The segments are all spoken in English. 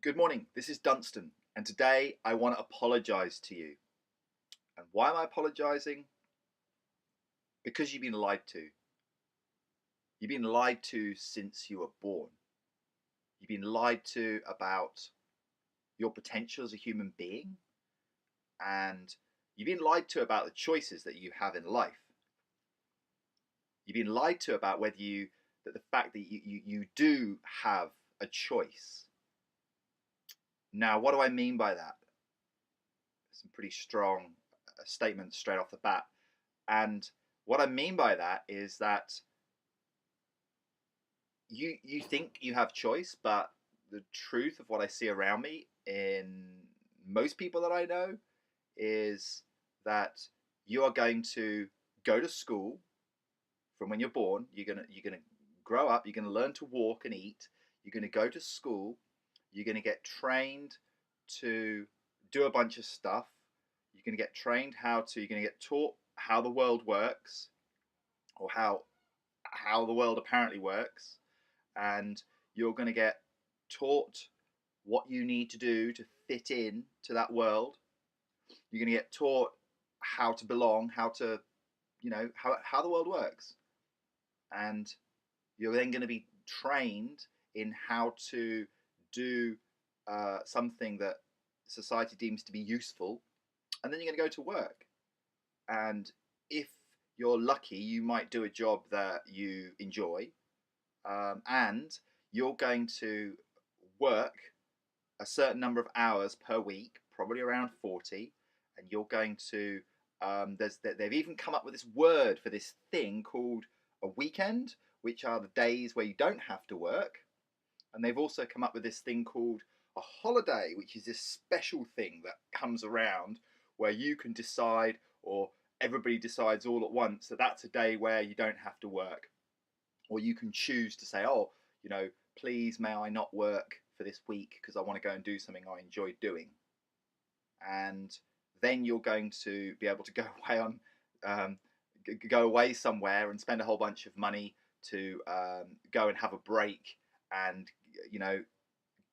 Good morning, this is Dunstan, and today I want to apologize to you. And why am I apologizing? Because you've been lied to. You've been lied to since you were born. You've been lied to about your potential as a human being, and you've been lied to about the choices that you have in life. You've been lied to about that the fact that you do have a choice. Now, what do I mean by that? Some pretty strong statements straight off the bat. And what I mean by that is that you think you have choice, but the truth of what I see around me in most people that I know is that you are going to go to school from when you're born. You're gonna grow up. You're gonna learn to walk and eat. You're gonna go to school. You're gonna get trained to do a bunch of stuff. You're gonna get trained how to. You're gonna get taught how the world works, or how the world apparently works, and you're going to get taught what you need to do to fit in to that world. You're going to get taught how to belong, how the world works, and you're then going to be trained in how to do something that society deems to be useful, and then you're going to go to work. And if you're lucky, you might do a job that you enjoy, and you're going to work a certain number of hours per week, probably around 40, and you're going to they've even come up with this word for this thing called a weekend, which are the days where you don't have to work. And they've also come up with this thing called a holiday, which is this special thing that comes around where you can decide, or everybody decides all at once, that that's a day where you don't have to work. Or you can choose to say, oh, please may I not work for this week because I want to go and do something I enjoy doing. And then you're going to be able to go away um, go away somewhere and spend a whole bunch of money to go and have a break, and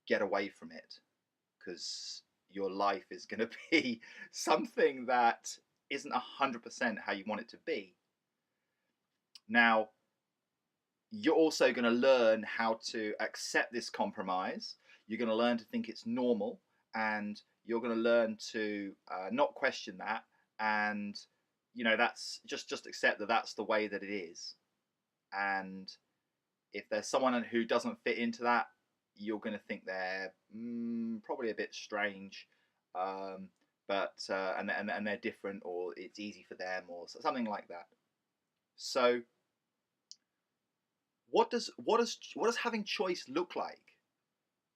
get away from it, because your life is going to be something that isn't 100% how you want it to be. Now, you're also going to learn how to accept this compromise. You're going to learn to think it's normal, and you're going to learn to not question that, and that's just accept that that's the way that it is. And if there's someone who doesn't fit into that, you're going to think they're probably a bit strange, um, but and they're different, or it's easy for them, or something like that. So what does having choice look like?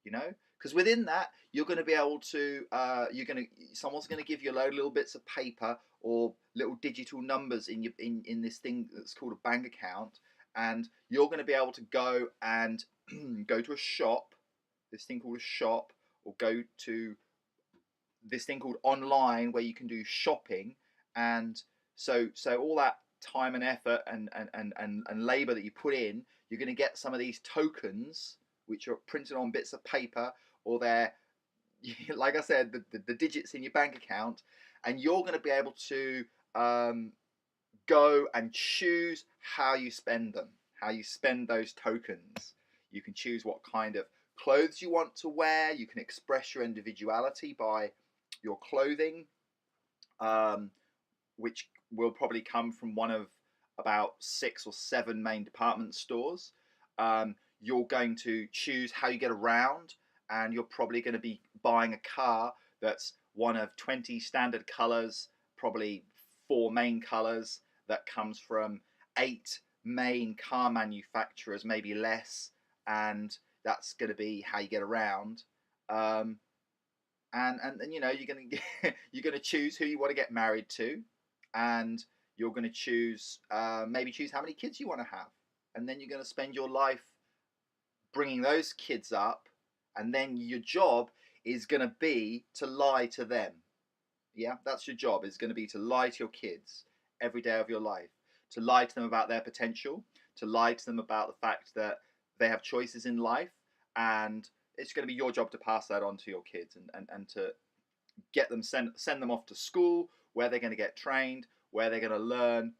Because within that, you're going to be able to someone's going to give you a load of little bits of paper or little digital numbers in this thing that's called a bank account, and you're going to be able to go and go to a shop, this thing called a shop, or go to this thing called online where you can do shopping. And so all that time and effort and labor that you put in, you're going to get some of these tokens which are printed on bits of paper, or they're like I said, the digits in your bank account, and you're going to be able to go and choose how you spend them, how you spend those tokens. You can choose what kind of clothes you want to wear. You can express your individuality by your clothing, um, which will probably come from one of about 6 or 7 main department stores. You're going to choose how you get around, and you're probably going to be buying a car that's one of 20 standard colors, probably 4 main colors, that comes from 8 main car manufacturers, maybe less, and that's going to be how you get around. Um, and you're going to you're going to choose who you want to get married to, and you're going to choose maybe choose how many kids you want to have, and then you're going to spend your life bringing those kids up, and then your job is going to be to lie to them. Yeah, that's your job, is going to be to lie to your kids every day of your life, to lie to them about their potential, to lie to them about the fact that they have choices in life, and it's going to be your job to pass that on to your kids, and to get them, send them off to school where they're going to get trained, where they're going to learn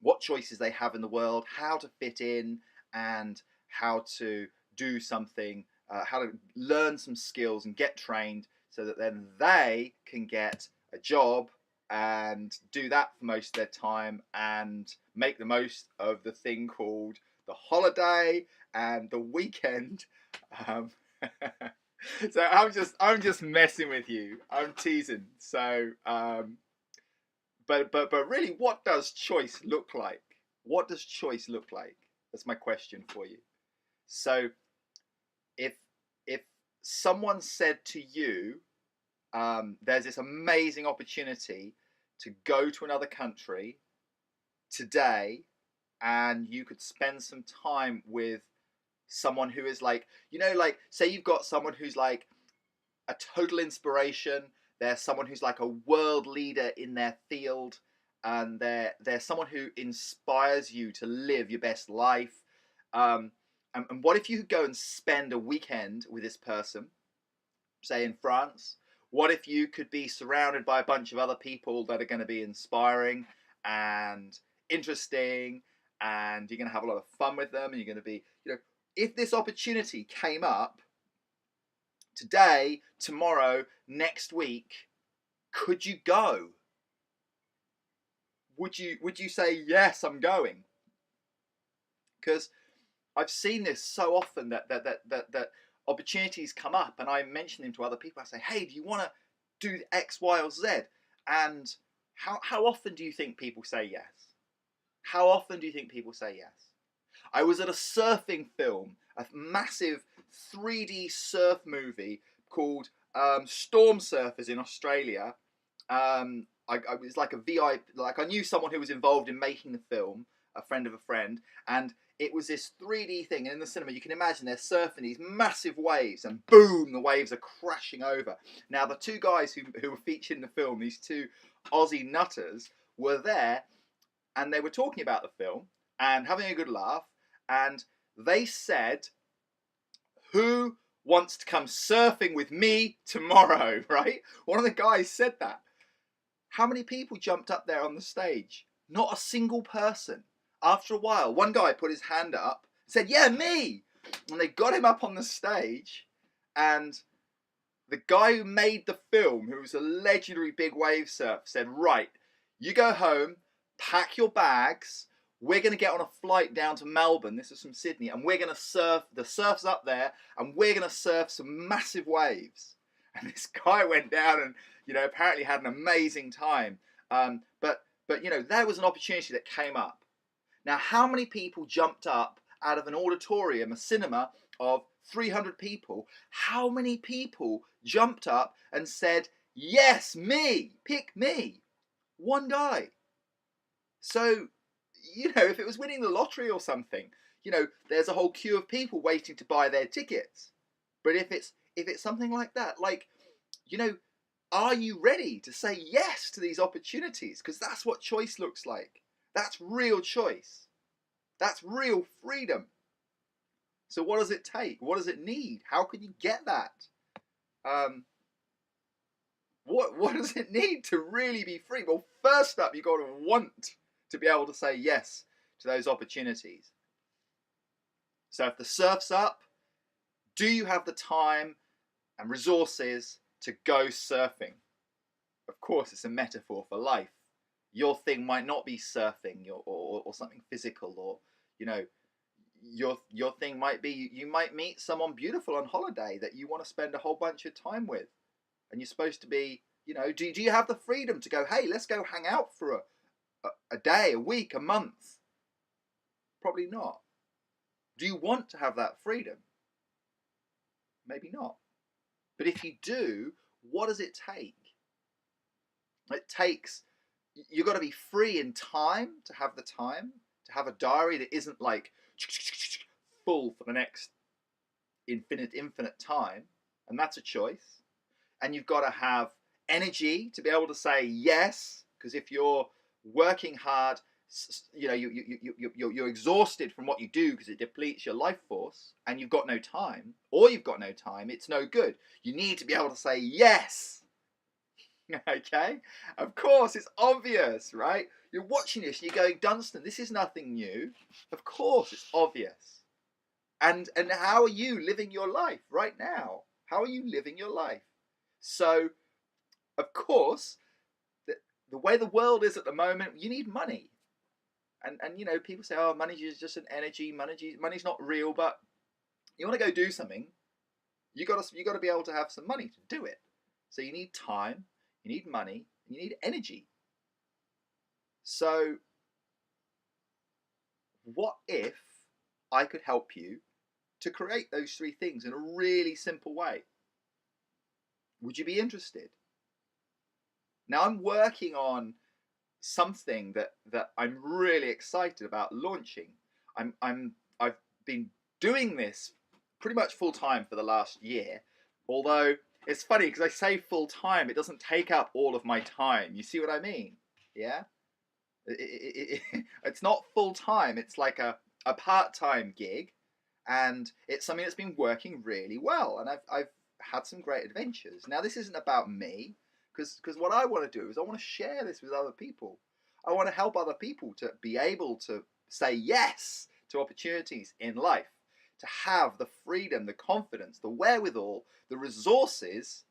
what choices they have in the world, how to fit in, and how to do something, how to learn some skills and get trained, so that then they can get a job and do that for most of their time and make the most of the thing called the holiday and the weekend. Um, so I'm just messing with you. I'm teasing. So, but really, what does choice look like? What does choice look like? That's my question for you. So, if someone said to you, there's this amazing opportunity to go to another country today, and you could spend some time with someone who is like, like, say you've got someone who's like a total inspiration. They're someone who's like a world leader in their field, and they're someone who inspires you to live your best life. And what if you could go and spend a weekend with this person, say in France? What if you could be surrounded by a bunch of other people that are going to be inspiring and interesting, and you're going to have a lot of fun with them, and you're going to be, if this opportunity came up today, tomorrow, next week, could you go? Would you say, yes, I'm going? Because I've seen this so often that opportunities come up, and I mention them to other people. I say, hey, do you want to do X, Y, or Z? And how often do you think people say yes? How often do you think people say yes? I was at a surfing film, a massive 3D surf movie called Storm Surfers in Australia. I was like a VIP, like I knew someone who was involved in making the film, a friend of a friend, and it was this 3D thing. And in the cinema, you can imagine they're surfing these massive waves, and boom, the waves are crashing over. Now, the two guys who were featured in the film, these two Aussie nutters, were there, and they were talking about the film and having a good laugh. And they said, who wants to come surfing with me tomorrow, right? One of the guys said that. How many people jumped up there on the stage? Not a single person. After a while, one guy put his hand up, said, yeah, me! And they got him up on the stage, and the guy who made the film, who was a legendary big wave surfer, said, right, you go home, pack your bags, we're going to get on a flight down to Melbourne, this is from Sydney, and we're going to surf, the surf's up there, and we're going to surf some massive waves. And this guy went down and, apparently had an amazing time. But there was an opportunity that came up. Now, how many people jumped up out of an auditorium, a cinema of 300 people? How many people jumped up and said, yes, me, pick me? One guy. So, if it was winning the lottery or something, there's a whole queue of people waiting to buy their tickets. But if it's something like that, like, are you ready to say yes to these opportunities? Because that's what choice looks like. That's real choice. That's real freedom. So what does it take? What does it need? How can you get that? What does it need to really be free? Well, first up, you've got to want to be able to say yes to those opportunities. So if the surf's up, do you have the time and resources to go surfing? Of course, it's a metaphor for life. Your thing might not be surfing or something physical, or your thing might be, you might meet someone beautiful on holiday that you want to spend a whole bunch of time with, and you're supposed to be, do you have the freedom to go, hey, let's go hang out for a day, a week, a month? Probably not. Do you want to have that freedom? Maybe not. But if you do, what does it take? It takes, you've got to be free in time to have the time, to have a diary that isn't like full for the next infinite time. And that's a choice. And you've got to have energy to be able to say yes, because if you're working hard you know, you're exhausted from what you do because it depletes your life force, and you've got no time, or you've got no time, it's no good. You need to be able to say yes. Okay? Of course, it's obvious, right? You're watching this and you're going, Dunstan, this is nothing new. Of course, it's obvious. And how are you living your life right now? How are you living your life? So, of course, the way the world is at the moment, you need money. And you know, people say, oh, money is just an energy, money's not real, but you want to go do something, you got to be able to have some money to do it. So you need time, you need money, and you need energy. So what if I could help you to create those three things in a really simple way? Would you be interested? Now I'm working on something that I'm really excited about launching. I've been doing this pretty much full time for the last year, although it's funny because I say full time, it doesn't take up all of my time. You see what I mean? Yeah. It's not full time. It's like a part-time gig, and it's something that's been working really well, and I've had some great adventures. Now this isn't about me, because what I want to do is I want to share this with other people. I want to help other people to be able to say yes to opportunities in life, to have the freedom, the confidence, the wherewithal, the resources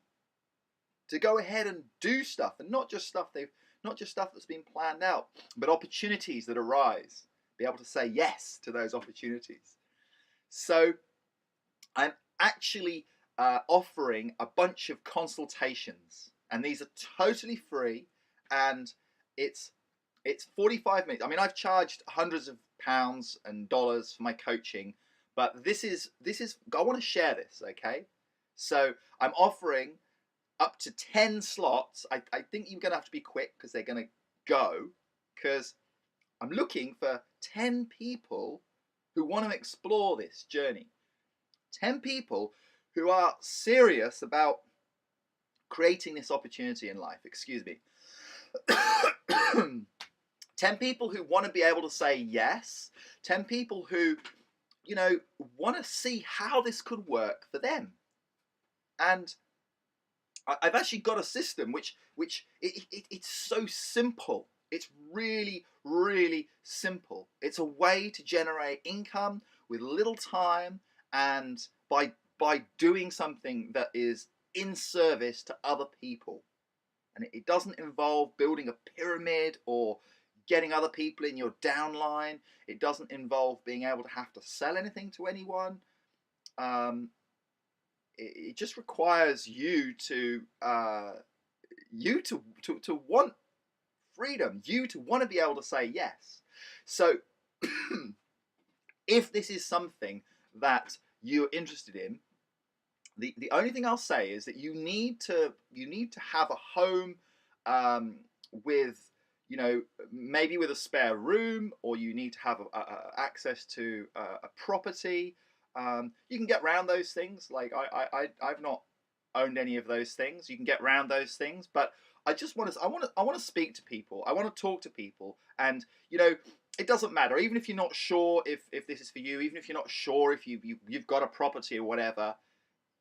to go ahead and do stuff, and not just stuff that's been planned out, but opportunities that arise. Be able to say yes to those opportunities. So I'm actually offering a bunch of consultations, and these are totally free, and it's 45 minutes. I mean, I've charged hundreds of pounds and dollars for my coaching, but this is I want to share this, okay? So I'm offering up to 10 slots. I think you're going to have to be quick because they're going to go, because I'm looking for 10 people who want to explore this journey. 10 people who are serious about creating this opportunity in life. Excuse me. 10 people who want to be able to say yes. 10 people who, you know, want to see how this could work for them. And I've actually got a system which it's so simple. It's really, really simple. It's a way to generate income with little time, and by doing something that is in service to other people. And it doesn't involve building a pyramid or getting other people in your downline. It doesn't involve being able to have to sell anything to anyone. It just requires you to want freedom, you to want to be able to say yes. So if this is something that you're interested in, the only thing I'll say is that you need to have a home with, you know, maybe with a spare room, or you need to have access to a property. You can get around those things. Like I've not owned any of those things. You can get around those things, but I want to speak to people. I want to talk to people, and you know, it doesn't matter. Even if you're not sure if this is for you, even if you're not sure if you've got a property or whatever,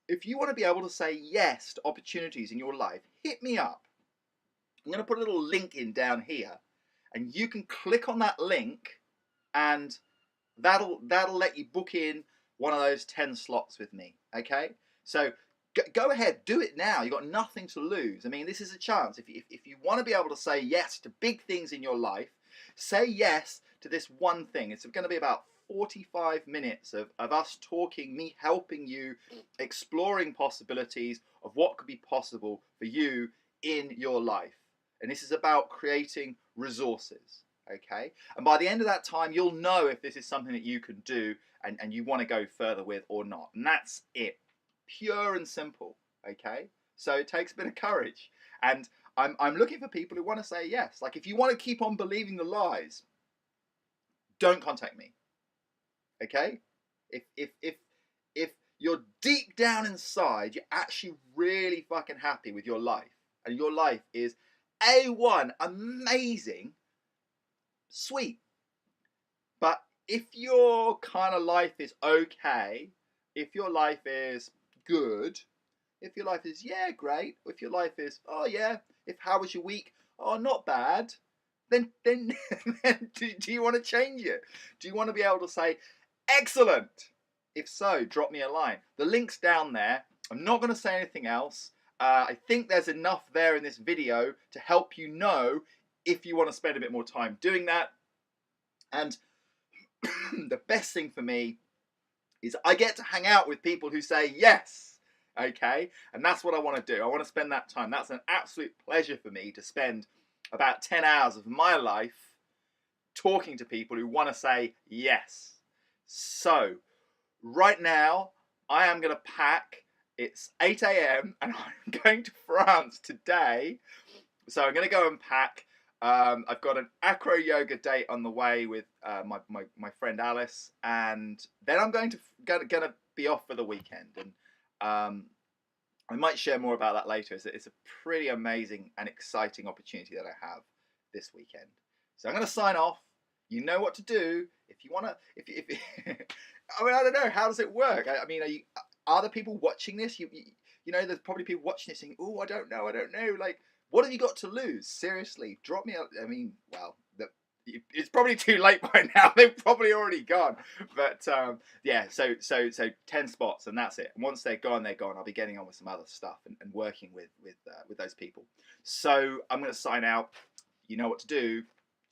if you want to be able to say yes to opportunities in your life, hit me up. I'm going to put a little link in down here, and you can click on that link, and that'll let you book in one of those 10 slots with me. Okay, so go ahead, do it now. You've got nothing to lose. I mean, this is a chance. If you want to be able to say yes to big things in your life, say yes to this one thing. It's going to be about 45 minutes of us talking, me helping you, exploring possibilities of what could be possible for you in your life. And this is about creating resources, okay? And by the end of that time, you'll know if this is something that you can do and you want to go further with or not. And that's it. Pure and simple, okay? So it takes a bit of courage. And I'm looking for people who want to say yes. Like, if you want to keep on believing the lies, don't contact me. Okay? If you're deep down inside, you're actually really fucking happy with your life, and your life is A1, amazing, sweet. But if your kind of life is okay, if your life is good, if your life is, yeah, great, if your life is, oh yeah, if how was your week? Oh, not bad. Then then do you want to change it? Do you want to be able to say, excellent? If so, drop me a line. The link's down there. I'm not going to say anything else. I think there's enough there in this video to help you know if you want to spend a bit more time doing that. And the best thing for me is I get to hang out with people who say yes, okay? And that's what I want to do. I want to spend that time. That's an absolute pleasure for me to spend about 10 hours of my life talking to people who want to say yes. So, right now, I am going to pack. It's 8 a.m. and I'm going to France today. So I'm going to go and pack. I've got an acro yoga date on the way with my friend Alice, and then I'm going to be off for the weekend, and I might share more about that later. It's a pretty amazing and exciting opportunity that I have this weekend. So I'm going to sign off. You know what to do if you want to. If I mean, I don't know, how does it work? I mean, are there people watching this? You know, there's probably people watching this saying, "Oh, I don't know." Like, what have you got to lose? Seriously, drop me a. I mean, well, it's probably too late by now. They've probably already gone. But yeah, so 10 spots and that's it. And once they're gone, they're gone. I'll be getting on with some other stuff and working with those people. So I'm going to sign out. You know what to do.